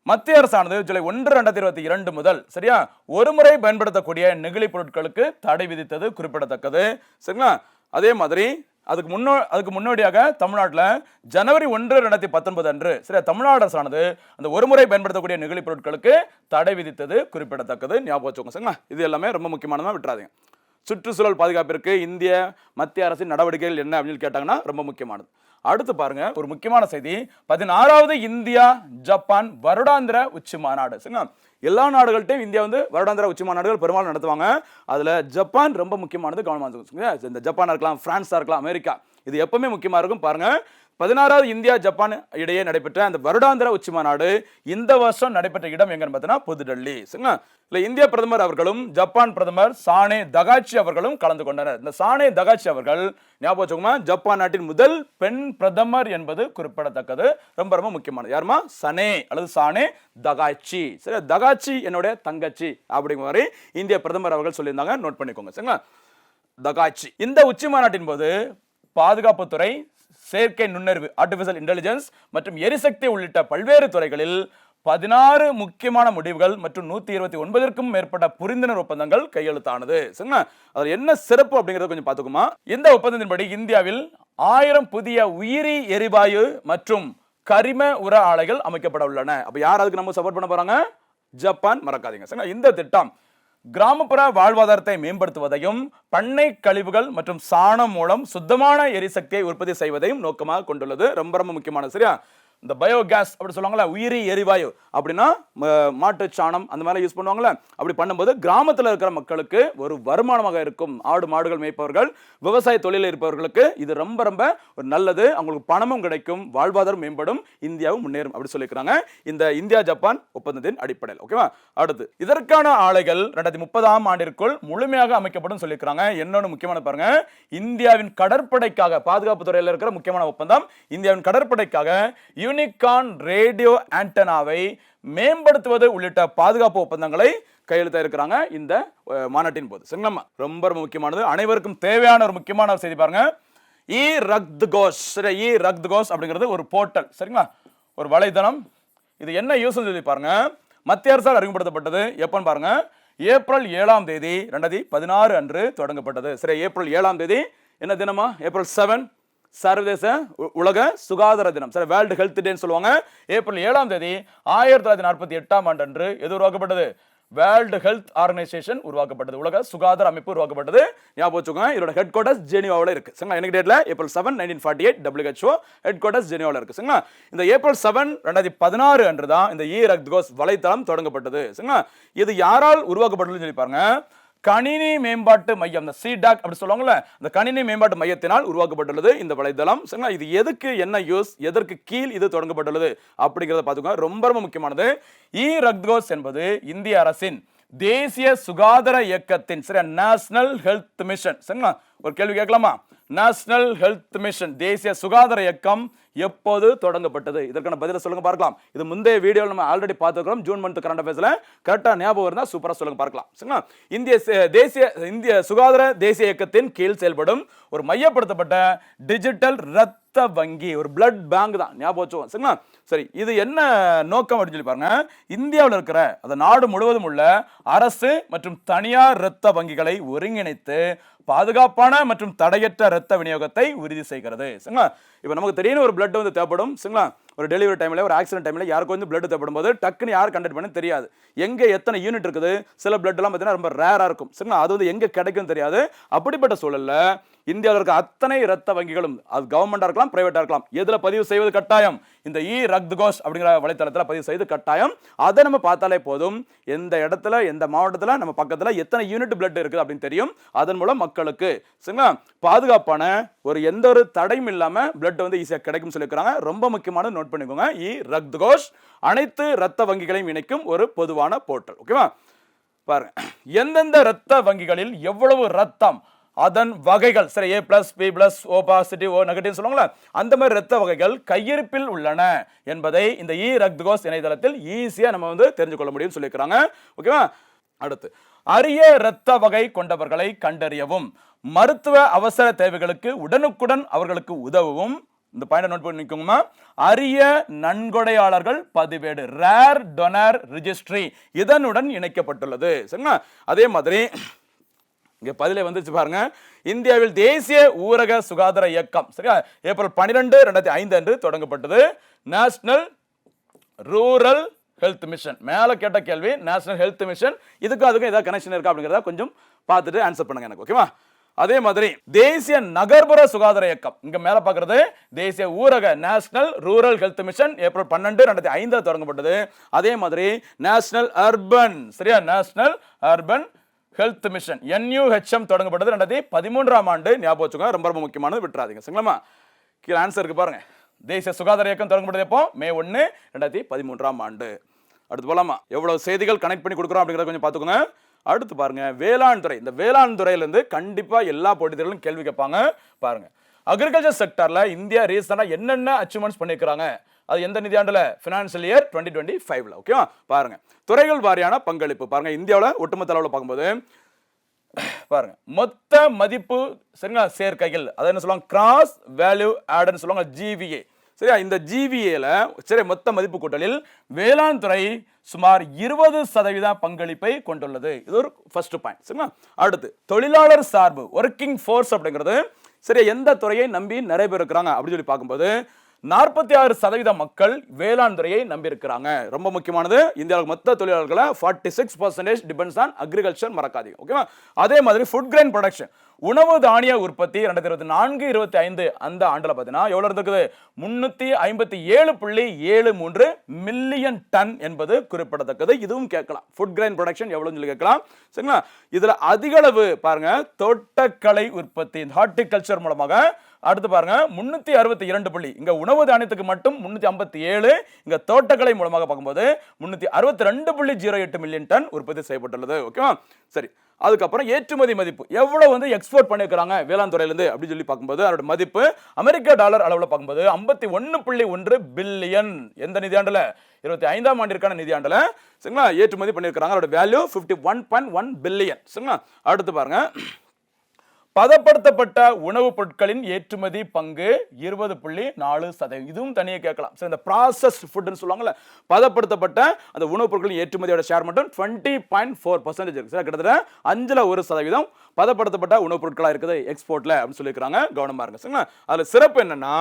மத்திய அரசானது ஜூலை 1, 2022 முதல், சரியா, ஒருமுறை பயன்படுத்தக்கூடிய நெகிழி பொருட்களுக்கு தடை விதித்தது குறிப்பிடத்தக்கது. சரிங்களா? அதே மாதிரி அதுக்கு முன்னோடியாக தமிழ்நாட்டில் ஜனவரி 1, 2019 அன்று, சரியா, தமிழ்நாடு அரசானது அந்த ஒருமுறை பயன்படுத்தக்கூடிய நெகிழி பொருட்களுக்கு தடை விதித்தது குறிப்பிடத்தக்கது. ஞாபகம் வச்சுக்கோங்க. சரிங்களா? இது எல்லாமே ரொம்ப முக்கியமானதா, விட்டுறாதீங்க. சுற்றுச்சூழல் பாதுகாப்பிற்கு இந்திய மத்திய அரசின் நடவடிக்கைகள் என்ன அப்படின்னு கேட்டாங்கன்னா ரொம்ப முக்கியமானது. அடுத்து பாருங்க, ஒரு முக்கியமான செய்தி. 16வது இந்தியா ஜப்பான் வருடாந்திர உச்சி மாநாடு. சரிங்களா? எல்லா நாடுகள்கிட்டையும் இந்தியா வந்து வருடாந்திர உச்சி மாநாடுகள் பெரும்பாலும் நடத்துவாங்க. அதுல ஜப்பான் ரொம்ப முக்கியமானது. கவனமாக இந்த ஜப்பானா இருக்கலாம், பிரான்ஸா இருக்கலாம், அமெரிக்கா, இது எப்பவுமே முக்கியமா இருக்கும். பாருங்க, 16வது இந்தியா ஜப்பான் இடையே நடைபெற்ற அந்த வருடாந்திர உச்சி மாநாடு இந்த வருஷம் நடைபெற்ற இடம் எங்கன்னு பார்த்தீங்கன்னா புதுடெல்லி. சரிங்களா? இல்ல இந்திய பிரதமர் அவர்களும் ஜப்பான் பிரதமர் சானே தகாச்சி அவர்களும் கலந்து கொண்டனர். இந்த சானே தகாச்சி அவர்கள், ஞாபகம் வச்சுக்கோங்க, ஜப்பான் நாட்டின் முதல் பெண் பிரதமர் என்பது குறிப்பிடத்தக்கது. ரொம்ப ரொம்ப முக்கியமானது. யாருமா? சனே அல்லது சானே தகாச்சி. சரி, தகாச்சி என்னுடைய தங்கச்சி அப்படிங்கிற மாதிரி இந்திய பிரதமர் அவர்கள் சொல்லியிருந்தாங்க. நோட் பண்ணிக்கோங்க. சரிங்களா? தகாச்சி. இந்த உச்சி மாநாட்டின் போது பாதுகாப்புத்துறை, செயற்கை நுண்ணறிவு, ஆர்டிபிஷியல் இன்டெலிஜென்ஸ் மற்றும் எரிசக்தி உள்ளிட்ட பல்வேறு துறைகளில் 16 முக்கியமான முடிவுகள் மற்றும் 129க்கும் மேற்பட்ட புரிந்துணர்வு ஒப்பந்தங்கள் கையெழுத்தானது. சரிங்களா? அதுல என்ன சிறப்பு அப்படிங்கறத கொஞ்சம் பாத்துக்குமா. இந்த ஒப்பந்தத்தின்படி இந்தியாவில் 1000 புதிய உயிரி எரிவாயு மற்றும் கரிம உர ஆலைகள் அமைக்கப்பட உள்ளன. அப்ப யார் அதுக்கு நம்ம சப்போர்ட் பண்ண போறாங்க? ஜப்பான். மறக்காதீங்க. சரிங்களா? இந்த திட்டம் கிராமப்புற வாழ்வாதாரத்தை மேம்படுத்துவதையும் பண்ணை கழிவுகள் மற்றும் சாணம் மூலம் சுத்தமான எரிசக்தியை உற்பத்தி செய்வதையும் நோக்கமாக கொண்டுள்ளது. ரொம்ப ரொம்ப முக்கியமானது. சரியா? இந்த பயோகேஸ் அப்படி சொல்லுவாங்கல்ல, உயிரி எரிவாயு அப்படின்னா மாட்டு சாணம் அந்த மாதிரி யூஸ் பண்ணுவாங்கல்ல, அப்படி பண்ணும்போது கிராமத்தில் இருக்கிற மக்களுக்கு ஒரு வருமானமாக இருக்கும். ஆடு மாடுகள் மேய்ப்பவர்கள், விவசாய தொழிலில் இருப்பவர்களுக்கு இது ரொம்ப ரொம்ப ஒரு நல்லது. அவங்களுக்கு பணமும் கிடைக்கும், வாழ்வாதாரம் மேம்படும், இந்தியாவும் முன்னேறும் அப்படி சொல்லியிருக்காங்க இந்த இந்தியா ஜப்பான் ஒப்பந்தத்தின் அடிப்படையில். ஓகேவா? அடுத்து இதற்கான ஆலைகள் 2030ஆம் ஆண்டிற்குள் முழுமையாக அமைக்கப்படும் சொல்லியிருக்காங்க. என்னன்னு முக்கியமான பாருங்க, இந்தியாவின் கடற்படைக்காக பாதுகாப்பு துறையில் இருக்கிற முக்கியமான ஒப்பந்தம், இந்தியாவின் கடற்படைக்காக யூனிகான் ரேடியோ ஆண்டனாவை மேம்படுத்துவது உள்ளிட்ட பாதுகாப்பு ஒப்பந்தங்களை கையெழுத்த இருக்கிறாங்க இந்த மாநாட்டின் போது. சரிங்களா? ரொம்ப ரொம்ப முக்கியமானது, அனைவருக்கும் தேவையான ஒரு முக்கியமான செய்தி பாருங்க. இ ரக்த் கோஷ். சரி, இ ரக்த் கோஷ் அப்படிங்கிறது ஒரு போர்ட்டல். சரிங்களா? ஒரு வலைதளம். இது என்ன யூஸ் சொல்லி பாருங்க. மத்திய அரசால் அறிமுகப்படுத்தப்பட்டது. எப்பன்னு பாருங்க, ஏப்ரல் 7ஆம் தேதி 2016 அன்று தொடங்கப்பட்டது. சரி, ஏப்ரல் 7ஆம் தேதி என்ன தினமா? ஏப்ரல் 7 சர்வதேச உலக சுகாதார தினம். சரி, வேர்ல்டு ஹெல்த் டேன்னு சொல்லுவாங்க. ஏப்ரல் 7ஆம் தேதி 1948ஆம் ஆண்டு அன்று எது உருவாக்கப்பட்டது? வேர்ல்டு ஹெல்த் ஆர்கனைசேஷன் உருவாக்கப்பட்டது, உலக சுகாதார அமைப்பு உருவாக்கப்பட்டது. ஞாபகம் வச்சுக்கோங்க. இதோட ஹெட் குவார்ட்டர்ஸ் ஜெனீவாவில் இருக்கு. சரிங்களா? எனக்கு டேட்ல ஏப்ரல் 7 1948 WHO ஹெட் குவார்ட்டர்ஸ் ஜெனீவாவில் இருக்கு. சரிங்களா? இந்த ஏப்ரல் 7 2016 அன்று தான் இந்த இ ரக்த் கோஷ் வலைத்தளம் தொடங்கப்பட்டது. சரிங்களா? இது யாரால் உருவாக்கப்பட்டதுன்னு சொல்லி பாருங்க. கணினி மேம்பாட்டு மையம், இந்த சிடாக் அப்படி சொல்லுவாங்கல்ல, இந்த கணினி மேம்பாட்டு மையத்தினால் உருவாக்கப்பட்டுள்ளது இந்த வலைதளம். சரிங்களா? இது எதுக்கு, என்ன யூஸ், எதற்கு கீழ் இது தொடங்கப்பட்டுள்ளது அப்படிங்கிறத பார்த்துக்கோங்க. ரொம்ப ரொம்ப முக்கியமானது. இ ரக்த் கோஷ் என்பது இந்திய அரசின் தேசிய சுகாதார இயக்கத்தின், சரி, நேஷனல் ஹெல்த் மிஷன். சரிங்களா? ஒரு கேள்வி கேட்கலாமா? நேஷனல் ஹெல்த் மிஷன், தேசிய சுகாதார இயக்கம் எப்போது தொடங்கப்பட்டது? இதற்கான பதிலை சொல்லுங்க பார்க்கலாம். இது முந்தைய வீடியோவில் நம்ம ஆல்ரெடி பார்த்துக்கிறோம். ஜூன் மந்த் கரண்ட் அஃபேர்ஸ்ல கரெக்டா ஞாபகம் இருந்தா சூப்பரா சொல்லுங்க பார்க்கலாம். சரிங்களா? இந்திய சுகாதார தேசிய இயக்கத்தின் கீழ் செயல்படும் ஒரு மையப்படுத்தப்பட்ட டிஜிட்டல் ரத்த வங்கி, ஒரு பிளட் பேங்க் தான். ஞாபகம் வச்சுக்கோங்க. சரிங்களா? சரி, இது என்ன நோக்கம் அப்படின்னு சொல்லி பாருங்க. இந்தியாவில் இருக்கிற அந்த நாடு முழுவதும் உள்ள அரசு மற்றும் தனியார் இரத்த வங்கிகளை ஒருங்கிணைத்து பாதுகாப்பான மற்றும் தடையற்ற இரத்த விநியோகத்தை உறுதி செய்கிறது. சரிங்களா? இப்போ நமக்கு தெரியும் ஒரு பிளட் வந்து தேவைப்படும். சரிங்களா? ஒரு டெலிவரி டைம்ல, ஒரு ஆக்சிடென்ட் டைம்ல யாருக்கு வந்து பிளட் தேவைப்படும் போது டக்குன்னு யார் கண்டக்ட் பண்ண தெரியாது. எங்க எத்தனை யூனிட் இருக்குது, சில பிளட் எல்லாம் பார்த்தீங்கன்னா ரொம்ப ரேரா இருக்கும். சரிங்களா? அது வந்து எங்க கிடைக்கும் தெரியாது. அப்படிப்பட்ட சூழல்ல இந்தியாவில் இருக்க அத்தனை இரத்த வங்கிகளும், அது கவர்மெண்டா இருக்கலாம், பிரைவேட்டா இருக்கலாம், எதுல பதிவு செய்வது கட்டாயம்? இந்த இ ரக்த் கோஷ் அப்படிங்கிற வலைத்தளத்தில் பதிவு செய்து கட்டாயம். அதை நம்ம பார்த்தாலே போதும், எந்த இடத்துல, எந்த மாவட்டத்தில், நம்ம பக்கத்தில் எத்தனை யூனிட் பிளட் இருக்குது அப்படின்னு தெரியும். அதன் மூலம் மக்களுக்கு சரிங்களா பாதுகாப்பான ஒரு எந்த ஒரு தடையும் இல்லாம பிளட் வந்து ஈஸியாக கிடைக்கும் சொல்லியிருக்காங்க. ரொம்ப முக்கியமான நோட் பண்ணிக்கோங்க. இ ரக்த் கோஷ் அனைத்து இரத்த வங்கிகளையும் இணைக்கும் ஒரு பொதுவான போர்ட்டல். ஓகேவா? பாருங்க, எந்தெந்த இரத்த வங்கிகளில் எவ்வளவு ரத்தம், அதன் வகைகள், சரி, A+, B+, O positive, O negative சொல்லுவாங்களா, அந்த மாதிரி இரத்த வகைகள் கையிருப்பில் உள்ளன என்பதை இந்த இ ரக்த் கோஷ் இணையதளத்தில் ஈஸியா நம்ம வந்து தெரிஞ்சு கொள்ள முடியும் சொல்லியிருக்காங்க. ஓகேவா? அடுத்து, அரிய இரத்த வகை கொண்டவர்களை கண்டறியவும் மருத்துவ அவசர தேவைகளுக்கு உடனுக்குடன் அவர்களுக்கு உதவவும், இந்த பாயிண்ட் நோட் பண்ணிக்கோங்கம்மா, அரிய நன்கொடையாளர்கள் பதிவேடு, ரேர் டொனர் ரிஜிஸ்ட்ரி இதனுடன் இணைக்கப்பட்டுள்ளது. சரிங்களா? அதே மாதிரி இங்க பதிலே வந்துச்சு பாருங்க. இந்தியாவில் தேசிய ஊரக சுகாதார இயக்கம், சரியா, ஏப்ரல் 12 2005 அன்று தொடங்கப்பட்டது. National rural health mission. மேல கேட்ட கேள்வி நேஷனல் ஹெல்த் மிஷன், இதுக்கும் அதுக்கும் ஏதாவது கனெக்ஷன் இருக்கா அப்படிங்கிறத கொஞ்சம் பார்த்துட்டு ஆன்சர் பண்ணுங்க எனக்கு. ஓகேவா? அதே மாதிரி தேசிய நகர்ப்புற சுகாதார இயக்கம், இங்க மேல பாக்குறது தேசிய ஊரக, national rural health mission, April 12 2005 தொடங்கப்பட்டது. அதே மாதிரி நேஷனல் அர்பன், சரியா, national urban health mission NUHM தொடங்கப்பட்டது 2013ஆம் ஆண்டு. ஞாபகம் வச்சுக்கோங்க, ரொம்ப ரொம்ப முக்கியமானது, விட்டுறாதீங்க. சரிங்களா? கீழே ஆன்சர் இருக்கு பாருங்க. தேசிய சுகாதார இயக்கம் தொடங்கப்பட்டது எப்போ? மே 1 2013ஆம் ஆண்டு. அடுத்து போலாமா? எவ்வளவு செய்திகள் கனெக்ட் பண்ணி கொடுக்குறோம் அப்படிங்கிறத கொஞ்சம் பார்த்துக்கோங்க. அடுத்து பாருங்க, வேளாண் துறை. இந்த வேளாண் துறையிலிருந்து கண்டிப்பா எல்லா போட்டித்தேர்வுகளும் கேள்வி கேட்பாங்க. பாருங்க, அக்ரிகல்ச்சர் செக்டர்ல இந்தியா ரீசெண்டா என்னென்ன அச்சீவ்மெண்ட்ஸ் பண்ணிருக்காங்க, அது எந்த நிதியாண்டுல? Financial year 2025ல. ஓகேவா? பாருங்க, துறைகள் வாரியான பங்களிப்பு பாருங்க. இந்தியாவில் ஒட்டுமொத்த அளவில் பார்க்கும்போது பாருங்க, மொத்த மதிப்பு, சரிங்களா, சேர்க்கைகள், அதை என்ன சொல்லுவாங்க? கிராஸ் வேல்யூ ஆட்னு சொல்லுவாங்க, GVA. சரியா? இந்த GVAல, சரி, மொத்த மதிப்பு கூட்டலில் வேளாண் துறை சுமார் 20% பங்களிப்பை கொண்டுள்ளது. இது ஒரு ஃபர்ஸ்ட் பாயிண்ட். சரிங்களா? அடுத்து, தொழிலாளர் சார்பு, ஒர்க்கிங் ஃபோர்ஸ் அப்படிங்கிறது, சரி, எந்த துறையை நம்பி நிறைய பேர் இருக்கிறாங்க அப்படின்னு சொல்லி பார்க்கும்போது 46% மக்கள் வேளாண் துறையை நம்பி இருக்கிறாங்க. ரொம்ப முக்கியமானது, இந்தியாவுக்கு மொத்த தொழிலாளர்களை 46% டிபெண்ட்ஸ் ஆன் அக்ரிகல்ச்சர், மறக்காதீங்க. ஓகேவா? அதே மாதிரி ஃபுட் கிரெயின் ப்ரொடக்ஷன், உணவு தானிய உற்பத்தி 2024-25 அந்த ஆண்டுல பார்த்தீங்கன்னா எவ்வளவு இருந்திருக்குது 357.73 மில்லியன் டன் என்பது குறிப்பிடத்தக்கது. இதுவும் கேட்கலாம் ஃபுட் கிரைன் ப்ரொடக்ஷன் எவ்வளவுன்னு சொல்லி கேட்கலாம். சரிங்களா? இதுல அதிக அளவு பாருங்க தோட்டக்கலை உற்பத்தி ஹார்டிகல்ச்சர் மூலமாக. அடுத்து பாருங்க 362 புள்ளி, இங்க உணவு தானியத்துக்கு மட்டும் 357, இங்க தோட்டக்கலை மூலமாக பார்க்கும்போது 362.08 மில்லியன் டன் உற்பத்தி செய்யப்பட்டுள்ளது. ஓகேவா? சரி, அதுக்கப்புறம் ஏற்றுமதி மதிப்பு எவ்வளவு வந்து எக்ஸ்போர்ட் பண்ணிருக்காங்க வேளாண் துறையிலிருந்து அப்படின்னு சொல்லி பார்க்கும்போது அதோட மதிப்பு அமெரிக்க டாலர் அளவுல பார்க்கும்போது 51.1 பில்லியன். எந்த நிதியாண்டுல? 25ஆம் ஆண்டிற்கான நிதியாண்டுல. சரிங்களா? ஏற்றுமதி பண்ணிருக்காங்க. அதோட வேல்யூ 51.1 பில்லியன். சரிங்களா? அடுத்து பாருங்க பதப்படுத்தப்பட்ட உணவுப் பொருட்களின் ஏற்றுமதி பங்கு 20.4%. இதுவும் தனியே கேட்கலாம். சரி, இந்த ப்ராசஸ்ட் ஃபுட்னு சொல்லுவாங்கல்ல, பதப்படுத்தப்பட்ட அந்த உணவுப் பொருட்களின் ஏற்றுமதியோட ஷேர் மட்டும் 20.4% இருக்கு. சரி, கிட்டத்தட்ட 5% பதப்படுத்தப்பட்ட உணவுப் பொருட்களா இருக்குது எக்ஸ்போர்ட்ல அப்படின்னு சொல்லியிருக்காங்க. கவனமா இருங்க. சரிங்களா? அதுல சிறப்பு என்னன்னா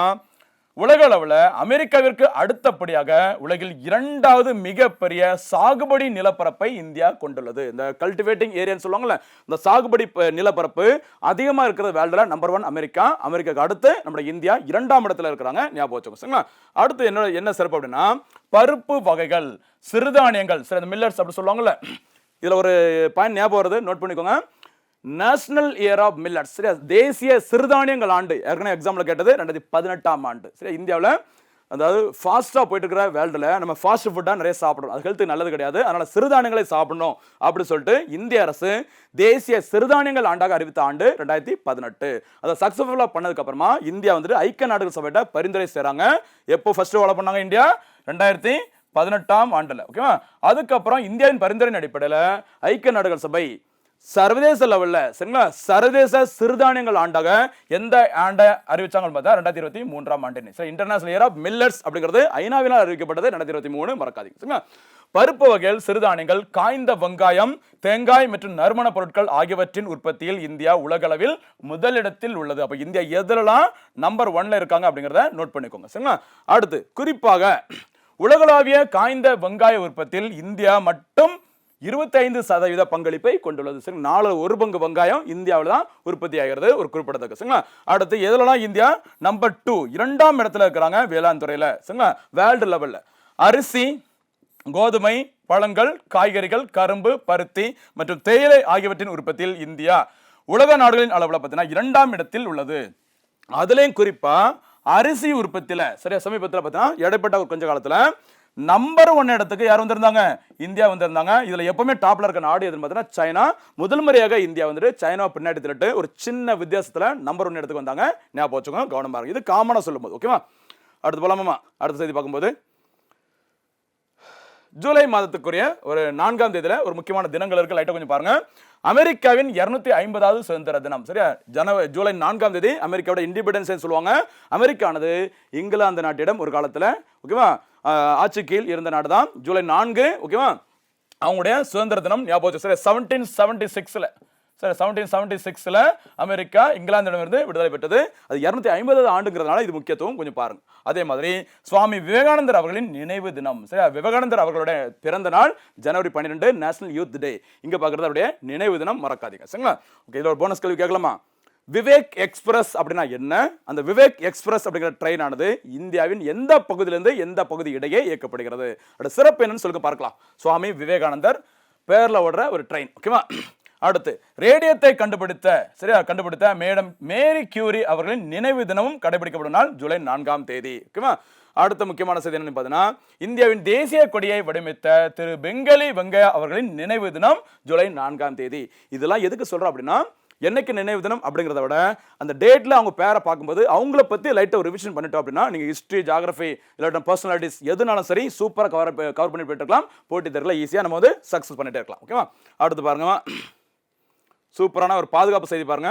உலக அளவில் அமெரிக்காவிற்கு அடுத்தபடியாக உலகில் 2வது மிகப்பெரிய சாகுபடி நிலப்பரப்பை இந்தியா கொண்டுள்ளது. இந்த கல்டிவேட்டிங் ஏரியான்னு சொல்லுவாங்கல்ல, இந்த சாகுபடி நிலப்பரப்பு அதிகமாக இருக்கிறது வேர்ல்டுல நம்பர் 1 அமெரிக்கா. அமெரிக்காவுக்கு அடுத்து நம்ம இந்தியா 2ஆம் இடத்துல இருக்கிறாங்க. ஞாபகம் வச்சுக்கோங்க. சரிங்களா? அடுத்து என்ன சிறப்பு அப்படின்னா பருப்பு வகைகள், சிறுதானியங்கள், சரி மில்லட்ஸ் அப்படி சொல்லுவாங்கல்ல, இதுல ஒரு பாயிண்ட் ஞாபகம் வருது, நோட் பண்ணிக்கோங்க. நேஷனல் இயர் ஆஃப் மில்லட்ஸ், சரியா? தேசிய சிறுதானியங்கள் ஆண்டு. ஏற்கனவே எக்ஸாம்ல கேட்டது 2018ஆம் ஆண்டு. சரி, இந்தியாவில் அதாவது ஃபாஸ்டா போயிட்டு இருக்கிற வேர்ல்டுல நம்ம ஃபாஸ்ட் ஃபுட்டா நிறைய சாப்பிடுறோம். அது ஹெல்த்துக்கு நல்லது கிடையாது. அதனால சிறுதானியங்களை சாப்பிடணும் அப்படின்னு சொல்லிட்டு இந்திய அரசு தேசிய சிறுதானியங்கள் ஆண்டாக அறிவித்த ஆண்டு 2018. அதை சக்சஸ்ஃபுல்லா பண்ணதுக்கு அப்புறமா இந்தியா வந்துட்டு ஐக்கிய நாடுகள் சபையிட்ட பரிந்துரை செய்றாங்க. எப்போ ஃபர்ஸ்ட் ஃபாலோ பண்ணாங்க இந்தியா? 2018ஆம் ஆண்டுல. ஓகேவா? அதுக்கப்புறம் இந்தியாவின் பரிந்துரையின் அடிப்படையில் ஐக்கிய நாடுகள் சபை சர்வதேச லெவல்ல, சரிங்களா, சர்வதேச சிறுதானியங்கள் ஆண்டாக எந்த ஆண்டை அறிவிச்சாங்கன்னு பார்த்தா 2023ஆம் ஆண்டு. சரி, இன்டர்நேஷனல் இயர் ஆஃப் மில்லட்ஸ் அப்படிங்கிறது ஐநாவினால் அறிவிக்கப்பட்டது 2023. மறக்காதீங்க. சரிங்களா? பருப்பு வகைகள், சிறுதானியங்கள், காய்ந்த வெங்காயம், தேங்காய் மற்றும் நறுமண பொருட்கள் ஆகியவற்றின் உற்பத்தியில் இந்தியா உலகளவில் முதலிடத்தில் உள்ளது. அப்ப இந்தியா எதுலலாம் நம்பர் 1ல இருக்காங்க அப்படிங்கறத நோட் பண்ணிக்கோங்க. சரிங்களா? அடுத்து குறிப்பாக உலகளாவிய காய்ந்த வெங்காய உற்பத்தியில் இந்தியா மட்டும் 25% பங்களிப்பை கொண்டுள்ளது. சரி, 4 பங்கு வெங்காயம் இந்தியாவில் தான் உற்பத்தி ஆகிறது, ஒரு குறிப்பிடத்தக்க. சரிங்களா? அடுத்து எதுலலாம் இந்தியா நம்பர் 2 2ஆம் இடத்துல இருக்கிறாங்க வேளாண் துறையில. சரிங்களா? வேர்ல்டு லெவல்ல அரிசி, கோதுமை, பழங்கள், காய்கறிகள், கரும்பு, பருத்தி மற்றும் தேயிலை ஆகியவற்றின் உற்பத்தியில் இந்தியா உலக நாடுகளின் அளவில் பார்த்தீங்கன்னா 2ஆம் இடத்தில் உள்ளது. அதுலயும் குறிப்பா அரிசி உற்பத்தியில, சரியா, சமீபத்தில் பார்த்தீங்கன்னா இடைப்பட்ட ஒரு கொஞ்ச காலத்துல நம்பர் 1 இடத்துக்கு யார் வந்திருந்தாங்க? இந்தியா வந்திருந்தாங்க. இதுல எப்பவுமே டாப்ல இருக்க நாடு எதுன்னு பார்த்தீங்கன்னா சைனா. முதல் முறையாக இந்தியா வந்துட்டு சைனா பின்னாடி தள்ளிட்டு ஒரு சின்ன வித்தியாசத்துல நம்பர் 1 இடத்துக்கு வந்தாங்க. ஞாபகம் வச்சுக்கோங்க, கவனமா இருக்கு. இது காமனா சொல்லும்போது. ஓகேவா? அடுத்து போலாமா? அடுத்த செய்தி பார்க்கும்போது ஜூலை மாதத்துக்குரிய ஒரு 4ஆம் தேதியில ஒரு முக்கியமான தினங்கள் இருக்கு. லைட்டா கொஞ்சம் பாருங்க. அமெரிக்காவின் 250வது சுதந்திர தினம். சரியா? ஜூலை 4ஆம் தேதி அமெரிக்காவோட இண்டிபெண்டன்ஸ் சொல்லுவாங்க. அமெரிக்கானது இங்கிலாந்து நாட்டிடம் ஒரு காலத்துல, ஓகேவா, ஆட்சி கீழ் இருந்த நாடு தான். ஜூலை 4, ஓகேவா, அவங்களுடைய சுதந்திர தினம். ஞாபகம். சரி, 1776ல, சரி, 1776ல அமெரிக்கா இங்கிலாந்திடமிருந்து விடுதலை பெற்றது. அது 250வது ஆண்டுங்கிறதுனால இது முக்கியத்துவம் கொஞ்சம் பாருங்க. அதே மாதிரி சுவாமி விவேகானந்தர் அவர்களின் நினைவு தினம். சரியா? விவேகானந்தர் அவர்களுடைய பிறந்த நாள் ஜனவரி 12, நேஷனல் யூத் டே. இங்க பாக்குறது அவருடைய நினைவு தினம், மறக்காதீங்க. சரிங்களா? ஓகே, இதுல ஒரு போனஸ் கேள்வி கேட்கலாமா? விவேக் எக்ஸ்பிரஸ் அப்படின்னா என்ன? அந்த விவேக் எக்ஸ்பிரஸ் அப்படிங்கிற ட்ரெயின் ஆனது இந்தியாவின் எந்த பகுதியிலிருந்து எந்த பகுதி இடையே இயக்கப்படுகிறது? அதோட சிறப்பு என்னன்னு சொல்லுங்க பார்க்கலாம். சுவாமி விவேகானந்தர் பேர்ல ஓடுற ஒரு ட்ரெயின். ஓகேவா? அடுத்து ரேடியத்தை கண்டுபிடித்த மேடம் மேரி கியூரி அவர்களின் நினைவு தினமும் கடைபிடிக்கப்படும் நாள் ஜூலை 4ஆம் தேதி. ஓகேவா? அடுத்த முக்கியமான செய்தி என்னன்னு பார்த்தீங்கன்னா இந்தியாவின் தேசிய கொடியை வடிவமைத்த திரு பெங்கலி வெங்கையா அவர்களின் நினைவு தினம் ஜூலை 4ஆம் தேதி. இதெல்லாம் எதுக்கு சொல்றோம் அப்படின்னா, என்னைக்கு நினைவு தினம் அப்படிங்கிறத விட அந்த டேட்ல அவங்க பேரை பார்க்கும்போது அவங்கள பத்தி லைட்டா ஒரு ரிவிஷன் பண்ணிட்டோம் அப்படின்னா நீங்க ஹிஸ்டரி, ஜியோகிராஃபி, இல்லாட்ட பர்சனாலிட்டிஸ் எதுனாலும் சரி சூப்பரா கவர் பண்ணி போயிட்டு இருக்கலாம். போட்டி தேர்வுல ஈஸியா நம்ம வந்து சக்சஸ் பண்ணிட்டே இருக்கலாம். ஓகேவா? அடுத்து பாருங்க, சூப்பரான ஒரு பாதுகாப்பு செய்தி பாருங்க.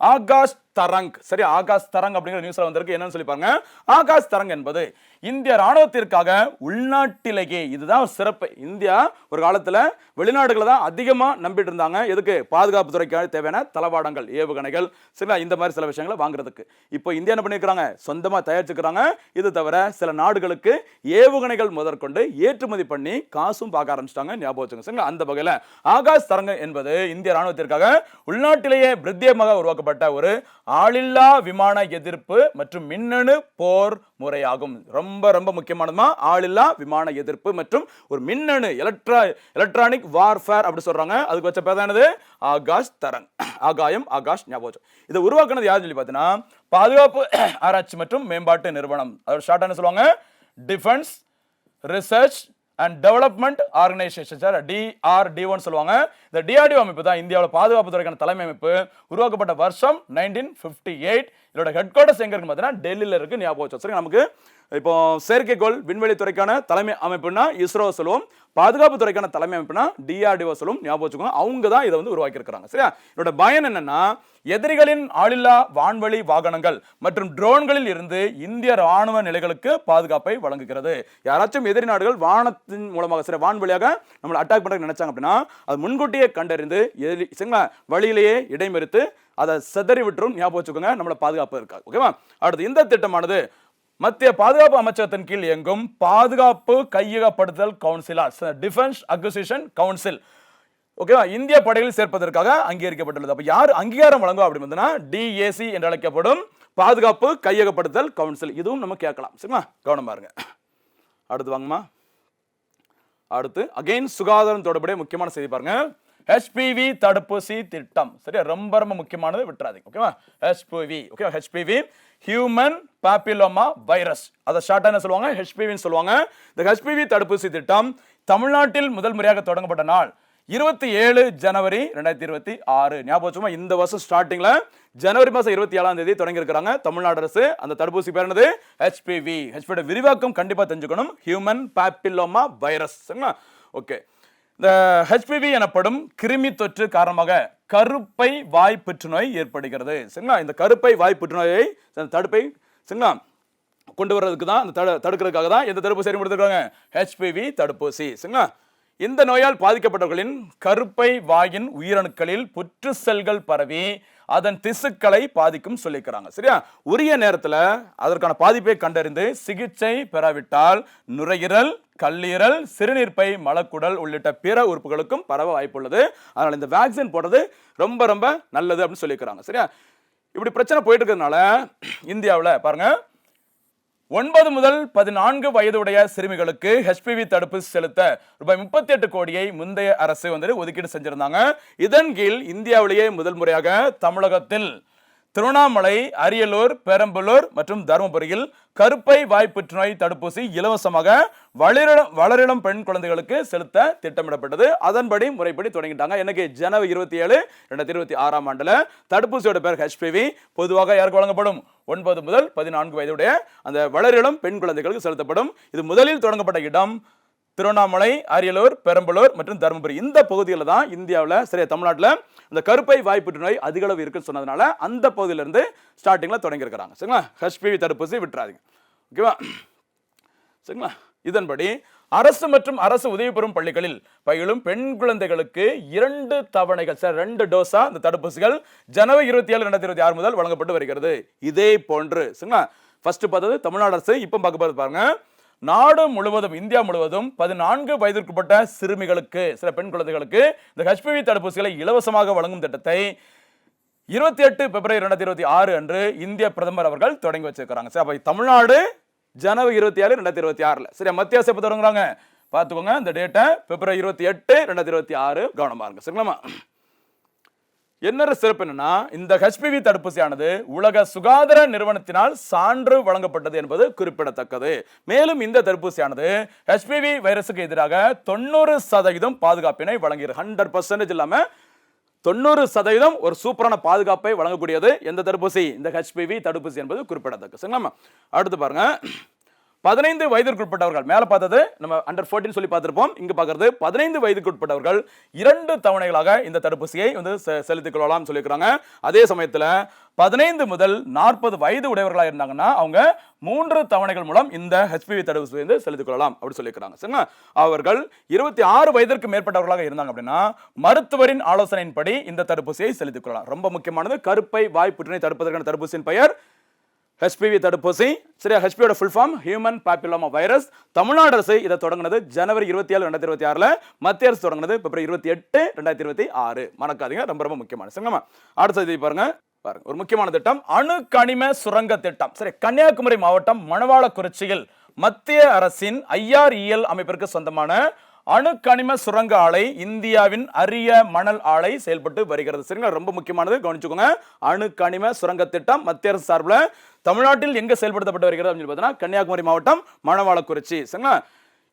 ஆகஸ்ட் தரங். சரி, ஆகாஷ் தரங் அப்படிங்கிற நியூஸ்ல வந்திருக்கு. என்னன்னு சொல்லி பாருங்க. ஆகாஷ் தரங் என்பது இந்திய ராணுவத்திற்காக உள்நாட்டிலேயே, இதுதான் சிறப்பு. இந்தியா ஒரு காலத்துல வெளிநாடுகளை தான் அதிகமா நம்பிட்டு இருந்தாங்க. எதுக்கு? பாதுகாப்பு துறைக்காக தேவையான தளவாடங்கள், ஏவுகணைகள், சரி, இந்த மாதிரி சில விஷயங்களை வாங்குறதுக்கு. இப்போ இந்தியா என்ன பண்ணிருக்காங்க? சொந்தமா தயாரிச்சுக்கிறாங்க. இது தவிர சில நாடுகளுக்கு ஏவுகணைகள் முதற்கொண்டு ஏற்றுமதி பண்ணி காசும் பார்க்க ஆரம்பிச்சிட்டாங்க. ஞாபகம் வச்சுங்க. சரி, அந்த வகையில ஆகாஷ் தரங் என்பது இந்திய ராணுவத்திற்காக உள்நாட்டிலேயே பிரத்யேகமாக உருவாக்கப்பட்ட ஒரு ஆளில்லா விமான எதிர்ப்பு மற்றும் மின்னணு போர் முறையாகும். ரொம்ப ரொம்ப முக்கியமானதுமா ஆளில்லா விமான எதிர்ப்பு மற்றும் ஒரு மின்னணு எலக்ட்ரானிக் வார்ஃபேர் அப்படி சொல்றாங்க. அதுக்கு வச்ச பேர் என்னது? ஆகாஷ் தரங். ஆகாயம், ஆகாஷ், ஞாபகம். இதை உருவாக்குனது யார் சொல்லி பார்த்தீங்கன்னா பாதுகாப்பு ஆராய்ச்சி மற்றும் மேம்பாட்டு நிறுவனம். அதோட ஷார்ட் என்ன சொல்லுவாங்க? Defence research and development organisation, sir, DRDO சொல்லுவாங்க. இந்த DRDO அமைப்பு தான் இந்தியாவில் பாதுகாப்பு துறைக்கான தலைமை அமைப்பு. உருவாக்கப்பட்ட வருஷம் 1958. இதோட ஹெட் குவார்டர்ஸ் எங்க இருக்கு பார்த்தீங்கன்னா டெல்லியில் இருக்கு. ஞாபகம் வச்சு. சரி, நமக்கு இப்போ செயற்கைக்கோள் விண்வெளி துறைக்கான தலைமை அமைப்புனா இஸ்ரோ சொல்லுவோம். பாதுகாப்பு துறைக்கான தலைமை அமைப்புனா DRDO சொல்லுவோம். ஞாபகம் வச்சுக்கோங்க. அவங்க தான் இதை வந்து உருவாக்கி இருக்காங்க. சரியா? இதோட பயன் என்னன்னா எதிரிகளின் ஆளில்லா வான்வழி வாகனங்கள் மற்றும் ட்ரோன்களில் இருந்து இந்திய ராணுவ நிலைகளுக்கு பாதுகாப்பை வழங்குகிறது. யாராச்சும் எதிரி நாடுகள் வானத்தின் மூலமாக, சரி, வான்வழியாக நம்மளை அட்டாக் பண்ற நினைச்சாங்க அப்படின்னா அது முன்கூட்டியே கண்டறிந்து வழியிலேயே இடைமறித்து அதை செதறி விட்டுரும். ஞாபகம் வச்சுக்கோங்க. நம்மளை பாதுகாப்பு இருக்காது. ஓகேவா? அடுத்து இந்த திட்டமானது மத்திய பாதுகாப்பு அமைச்சகத்தின் கீழ் இயங்கும் பாதுகாப்பு கையகப்படுத்தல் கவுன்சில், டிஃபென்ஸ் அக்விசிஷன் கவுன்சில், ஓகேவா, இந்திய படையில் சேர்ப்பதற்காக அங்கீகரிக்கப்பட்டுள்ளது. அப்ப யார் அங்கீகாரம் வழங்கும் அப்படின்னு DAC என்று அழைக்கப்படும் பாதுகாப்பு கையகப்படுத்தல் கவுன்சில். இதுவும் நம்ம கேட்கலாம். சரிங்களா? கவனம் பாருங்க. அடுத்து வாங்கம்மா. அடுத்து அகைன் சுகாதாரம் தொடர்புடைய முக்கியமான செய்தி பாருங்க. HPV தடுப்பூசி திட்டம். சரியா? ரொம்ப ரொம்ப முக்கியமானது, விட்டுறாதீங்க. ஓகேவா? HPV, ஓகேவா? HPV human papilloma virus. அதை ஷார்ட்டா என்ன சொல்லுவாங்க? HPV சொல்லுவாங்க. இந்த HPV தடுப்பூசி திட்டம் தமிழ்நாட்டில் முதல் முறையாக தொடங்கப்பட்ட நாள் 27 ஜனவரி 2026. ஞாபகம் வச்சுமா? இந்த வருஷம் ஸ்டார்டிங்ல ஜனவரி மாசம் 27ஆம் தேதி தொடங்கி இருக்கிறாங்க தமிழ்நாடு அரசு. அந்த தடுப்பூசி பேர் என்னது? HPV. HPV விரிவாக்கம் கண்டிப்பா தெரிஞ்சுக்கணும். Human papilloma virus. சரிங்களா? ஓகே. இந்த HPV எனப்படும் கிருமி தொற்று காரணமாக கருப்பை வாய் புற்றுநோய் ஏற்படுகிறது. சரிங்களா? இந்த கருப்பை வாய் புற்றுநோயை தடுப்பை, சரிங்களா, கொண்டு வர்றதுக்கு தான், தடுக்கிறதுக்காக தான் இந்த தடுப்பூசி அறிமுகப்படுத்திருக்காங்க. HPV தடுப்பூசி. சரிங்களா? இந்த நோயால் பாதிக்கப்பட்டவர்களின் கருப்பை வாயின் உயிரணுக்களில் புற்று செல்கள் பரவி அதன் திசுக்களை பாதிக்கும் சொல்லிக்கிறாங்க. சரியா? உரிய நேரத்தில் அதற்கான பாதிப்பை கண்டறிந்து சிகிச்சை பெறாவிட்டால் நுரையீரல், கல்லீரல், சிறுநீர்ப்பை, மலக்குடல் உள்ளிட்ட பிற உறுப்புகளுக்கும் பரவ வாய்ப்புள்ளது. அதனால இந்த வேக்சின் போடுறது ரொம்ப ரொம்ப நல்லது அப்படின்னு சொல்லிக்கிறாங்க. சரியா? இப்படி பிரச்சனை போயிட்டு இருக்கிறதுனால இந்தியாவில் பாருங்க 9 முதல் 14 வயதுடைய சிறுமிகளுக்கு HPV தடுப்பூசி செலுத்த ரூபாய் 38 கோடியை முந்தைய அரசு வந்து ஒதுக்கீடு செஞ்சிருந்தாங்க. இதன் கீழ் இந்தியாவிலேயே முதல் முறையாக தமிழகத்தில் திருவண்ணாமலை, அரியலூர், பெரம்பலூர் மற்றும் தருமபுரியில் கருப்பை வாய் புற்றுநோய் தடுப்பூசி இலவசமாக வளரிளம் பெண் குழந்தைகளுக்கு செலுத்த திட்டமிடப்பட்டது. அதன்படி முறைப்படி தொடங்கிட்டாங்க. எனக்கு ஜனவரி 27, 2026ஆம் ஆண்டுல தடுப்பூசியோட பேர் HPV. பொதுவாக யாருக்கு வழங்கப்படும்? 9 முதல் 14 வயதுடைய அந்த வளரிளம் பெண் குழந்தைகளுக்கு செலுத்தப்படும். இது முதலில் தொடங்கப்பட்ட இடம் திருவண்ணாமலை, அரியலூர், பெரம்பலூர் மற்றும் தருமபுரி. இந்த பகுதியில் தான் இந்தியாவில், சரி, தமிழ்நாட்டில் இந்த கருப்பை வாய் புற்றுநோய் அதிக அளவு இருக்குன்னு சொன்னதுனால அந்த பகுதியிலிருந்து ஸ்டார்டிங்ல தொடங்கி இருக்கிறாங்க. சரிங்களா? HPV தடுப்பூசி விட்டுறாதீங்க. ஓகேவா? சரிங்களா? இதன்படி அரசு மற்றும் அரசு உதவி பெறும் பள்ளிகளில் பயிலும் பெண் குழந்தைகளுக்கு 2 தவணைகள், சார், 2 டோஸா இந்த தடுப்பூசிகள் ஜனவரி 27, 2026 முதல் வழங்கப்பட்டு வருகிறது. இதே போன்று, சரிங்களா, ஃபர்ஸ்ட் பார்த்தது தமிழ்நாடு அரசு. இப்போ பார்க்க போறது பாருங்க, நாடு முழுவதும், இந்தியா முழுவதும் 14 வயதிற்குட்பட்ட சிறுமிகளுக்கு, சில பெண் குழந்தைகளுக்கு இந்த HPV தடுப்பூசிகளை இலவசமாக வழங்கும் திட்டத்தை 28 பிப்ரவரி 2026 அன்று இந்திய பிரதமர் அவர்கள் தொடங்கி வச்சிருக்காங்க. சரி, அப்ப தமிழ்நாடு ஜனவரி 27, 2026. சரியா? மத்திய அரசு எப்ப தொடங்குறாங்க பார்த்துக்கோங்க. இந்த டேட்டை பிப்ரவரி 28, 2026 கவனமா இருங்க. சரிங்களா? என்ன சிறப்பு என்னன்னா இந்த HPV தடுப்பூசியானது உலக சுகாதார நிறுவனத்தினால் சான்று வழங்கப்பட்டது என்பது குறிப்பிடத்தக்கது. மேலும் இந்த தடுப்பூசியானது HPV வைரஸுக்கு எதிராக 90% பாதுகாப்பினை வழங்குகிறது. 100% இல்லாம 90% ஒரு சூப்பரான பாதுகாப்பை வழங்கக்கூடியது எந்த தடுப்பூசி? இந்த HPV தடுப்பூசி என்பது குறிப்பிடத்தக்கது. சரிங்களா? அடுத்து பாருங்க, 15 வயதிற்குட்பட்டவர்கள் மேல பார்த்தது நம்ம அண்டர் 14 சொல்லி பார்த்திருப்போம். இங்க பார்க்கிறது 15 வயதுக்குட்பட்டவர்கள் 2 தவணைகளாக இந்த தடுப்பூசியை வந்து செலுத்திக் கொள்ளலாம் சொல்லியிருக்காங்க. அதே சமயத்துல 15 முதல் 40 வயது உடையவர்களா இருந்தாங்கன்னா அவங்க 3 தவணைகள் மூலம் இந்த HPV தடுப்பூசி வந்து செலுத்திக் கொள்ளலாம் அப்படி சொல்லியிருக்காங்க. சரிங்களா? அவர்கள் 26 வயதிற்கு மேற்பட்டவர்களாக இருந்தாங்க அப்படின்னா மருத்துவரின் ஆலோசனையின்படி இந்த தடுப்பூசியை செலுத்திக் கொள்ளலாம். ரொம்ப முக்கியமானது, கருப்பை வாய் புற்றுநோய் தடுப்பதற்கான தடுப்பூசியின் பெயர் HPV தடுப்பூசி. சரியா? HPV full form human papilloma virus. Tamil Nadu அரசு இதை தொடங்கினது ஜனவரி 27, 2026. மத்திய அரசு தொடங்கினது பிப்ரவரி 28, 2026. மறக்காதீங்க, ரொம்ப ரொம்ப முக்கியமான. சரிங்களா? அடுத்த செய்தி பாருங்க. ஒரு முக்கியமான திட்டம், அணு கனிம சுரங்க திட்டம். சரி, கன்னியாகுமரி மாவட்டம் மணவாளக்குறிச்சியில் மத்திய அரசின் IREL அமைப்பிற்கு சொந்தமான அணு கனிம சுரங்க ஆலை இந்தியாவின் அரிய மணல் ஆலை செயல்பட்டு வருகிறது. சரிங்களா? ரொம்ப முக்கியமானது, கவனிச்சுக்கோங்க. அணு கனிம சுரங்க திட்டம் மத்திய அரசு சார்பில் தமிழ்நாட்டில் எங்க செயல்படுத்தப்பட்டு வருகிறது அப்படின்னு பார்த்தீங்கன்னா கன்னியாகுமரி மாவட்டம் மணவாளக்குறிச்சி. சரிங்களா?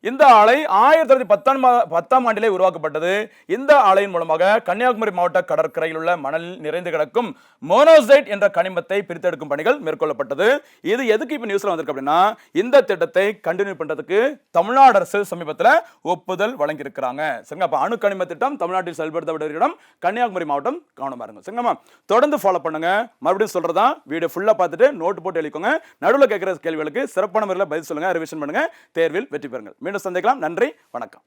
இந்த ஆலை 1910ஆம் ஆண்டிலே உருவாக்கப்பட்டது. இந்த ஆலையின் மூலமாக கன்னியாகுமரி மாவட்ட கடற்கரையில் உள்ள மணலில் நிறைந்து கிடக்கும் மோனோசைட் என்ற கனிமத்தை பிரித்தெடுக்கும் பணிகள் மேற்கொள்ளப்பட்டது. இது எதுக்கு இப்ப நியூஸ்ல வந்திருக்கு அப்படின்னா, இந்த திட்டத்தை கண்டினியூ பண்றதுக்கு தமிழ்நாடு அரசு சமீபத்தில் ஒப்புதல் வழங்கி இருக்கிறாங்க. சரிங்களா? அப்ப அணு கனிம திட்டம் தமிழ்நாட்டில் செயல்படுத்தப்பட்ட இடம் கன்னியாகுமரி மாவட்டம். கவனமா இருங்க. சரிங்களா? தொடர்ந்து ஃபாலோ பண்ணுங்க. மறுபடியும் சொல்றதா, வீடியோ ஃபுல்லா பார்த்துட்டு நோட் போட்டு எழுதிக்கோங்க. நடுவில் கேட்கிற கேள்விகளுக்கு சிறப்பான முறையில் பதில் சொல்லுங்க, ரிவிஷன் பண்ணுங்க, தேர்வில் வெற்றி பெறுங்கள். மீண்டும் சந்திக்கலாம். நன்றி, வணக்கம்.